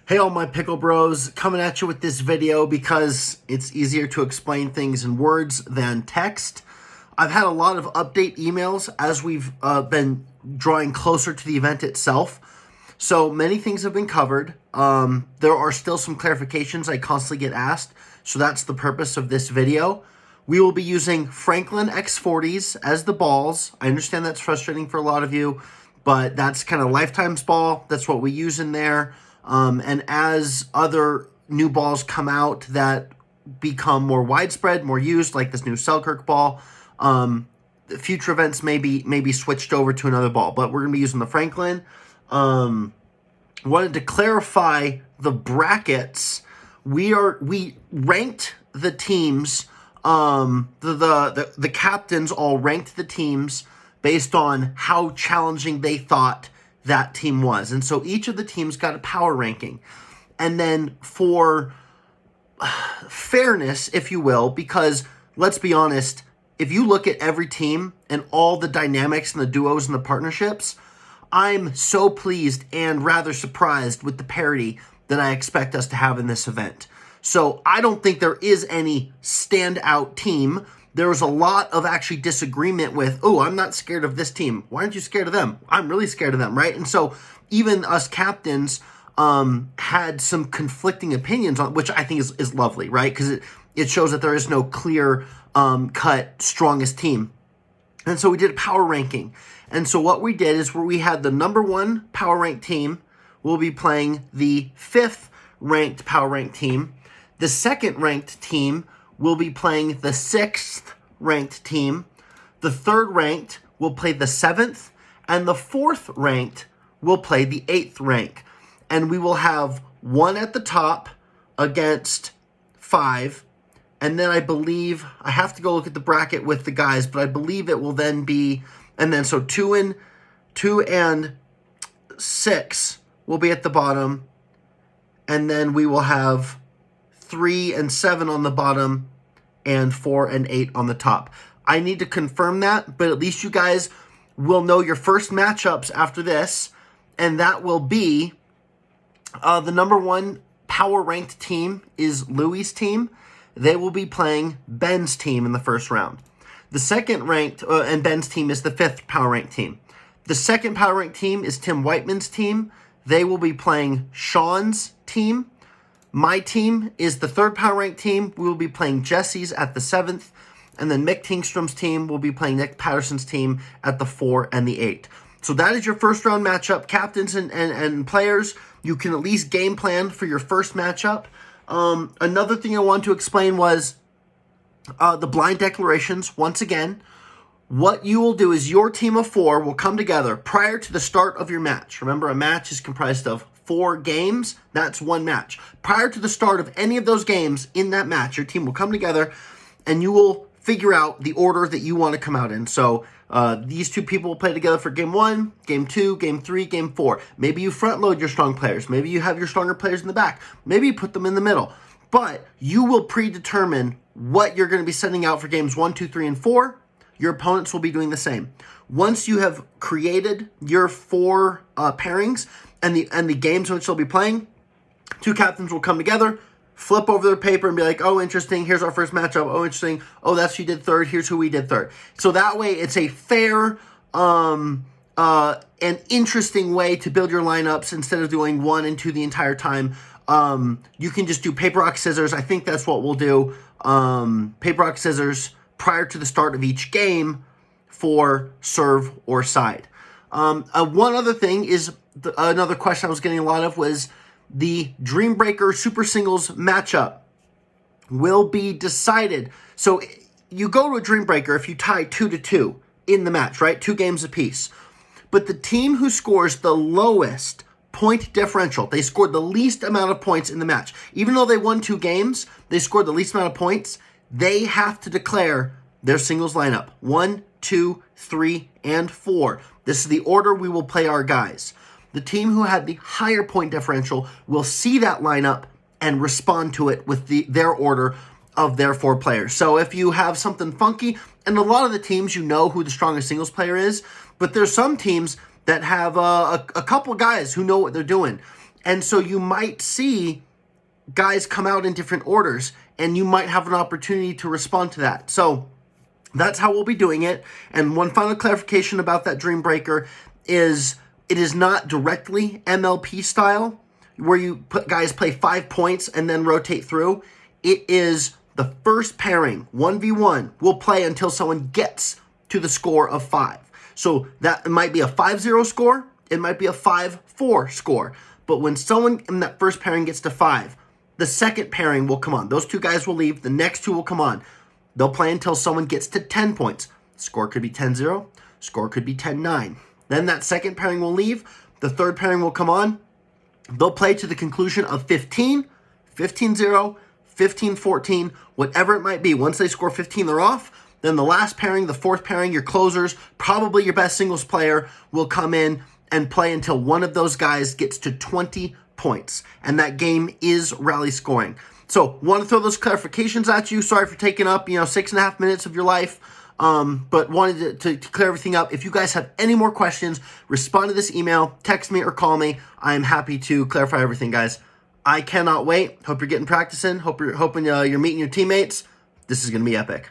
Hey all my pickle bros, coming at you with this video because it's easier to explain things in words than text. I've had a lot of update emails as we've been drawing closer to the event itself. So many things have been covered. There are still some clarifications I constantly get asked, so that's the purpose of this video. We will be using Franklin X40s as the balls. I understand that's frustrating for a lot of you, but that's kind of Lifetime's ball. That's what we use in there. And as other new balls come out that become more widespread, more used, like this new Selkirk ball, future events may be switched over to another ball. But we're going to be using the Franklin. Wanted to clarify the brackets. We ranked the teams. The captains all ranked the teams based on how challenging they thought that team was. And so each of the teams got a power ranking. And then for fairness, if you will, because let's be honest, if you look at every team and all the dynamics and the duos and the partnerships, I'm so pleased and rather surprised with the parity that I expect us to have in this event. So I don't think there is any standout team. There was a lot of actually disagreement with, oh, I'm not scared of this team. Why aren't you scared of them? I'm really scared of them, right? And so even us captains had some conflicting opinions on, which I think is lovely, right? Because it shows that there is no clear cut strongest team. And so we did a power ranking. And so what we did is where we had the number one power ranked team will be playing the 5th ranked power ranked team. The 2nd ranked team will be playing the 6th ranked team. The 3rd ranked will play the 7th, and the 4th ranked will play the 8th rank. And we will have 1 at the top against 5. And then I believe, I have to go look at the bracket with the guys, but I believe it will then be, and then so 2 and 6 will be at the bottom. And then we will have 3 and 7 on the bottom, and 4 and 8 on the top. I need to confirm that, but at least you guys will know your first matchups after this, and that will be the number one power ranked team is Louis' team. They will be playing Ben's team in the first round. The 2nd ranked, and Ben's team is the 5th power ranked team. The 2nd power ranked team is Tim Whiteman's team. They will be playing Sean's team. My team is the 3rd power ranked team. We will be playing Jesse's at the 7th. And then Mick Tingstrom's team will be playing Nick Patterson's team at the 4 and the 8. So that is your first round matchup. Captains and players, you can at least game plan for your first matchup. Another thing I wanted to explain was the blind declarations. Once again, what you will do is your team of 4 will come together prior to the start of your match. Remember, a match is comprised of 4 games. That's one match. Prior to the start of any of those games in that match, your team will come together and you will figure out the order that you want to come out in. So these 2 people will play together for game 1, game 2, game 3, game 4. Maybe you front load your strong players. Maybe you have your stronger players in the back. Maybe you put them in the middle. But you will predetermine what you're going to be sending out for games 1, 2, 3, and 4. Your opponents will be doing the same. Once you have created your 4 pairings and the games in which they'll be playing, 2 captains will come together, flip over their paper and be like, oh, interesting, here's our first matchup. Oh, interesting. Oh, that's who you did 3rd. Here's who we did 3rd. So that way it's a fair and interesting way to build your lineups instead of doing 1 and 2 the entire time. You can just do paper, rock, scissors. I think that's what we'll do. Paper, rock, scissors prior to the start of each game for serve or side. One other thing is another question I was getting a lot of was the Dreambreaker Super Singles matchup will be decided. So you go to a Dreambreaker if you tie 2-2 in the match, right? 2 games apiece. But the team who scores the lowest point differential, they scored the least amount of points in the match. Even though they won 2 games, they scored the least amount of points. They have to declare their singles lineup. 1, 2, 3, and 4. This is the order we will play our guys. The team who had the higher point differential will see that lineup and respond to it with their order of their 4 players. So if you have something funky, and a lot of the teams, you know who the strongest singles player is, but there's some teams that have a couple guys who know what they're doing. And so you might see guys come out in different orders, and you might have an opportunity to respond to that. So that's how we'll be doing it. And one final clarification about that Dream Breaker is it is not directly MLP style, where you guys play 5 points and then rotate through. It is the first pairing, 1v1, will play until someone gets to the score of 5. So that might be a 5-0 score, it might be a 5-4 score. But when someone in that first pairing gets to 5, the second pairing will come on. Those 2 guys will leave, the next 2 will come on. They'll play until someone gets to 10 points. Score could be 10-0, score could be 10-9. Then that second pairing will leave, the third pairing will come on. They'll play to the conclusion of 15, 15-0, 15-14, whatever it might be. Once they score 15, they're off. Then the last pairing, the fourth pairing, your closers, probably your best singles player, will come in and play until one of those guys gets to 20 points. And that game is rally scoring. So, want to throw those clarifications at you. Sorry for taking up, 6.5 minutes of your life. But wanted to clear everything up. If you guys have any more questions, respond to this email, text me, or call me. I am happy to clarify everything, guys. I cannot wait. Hope you're getting practicing. Hoping you're meeting your teammates. This is going to be epic.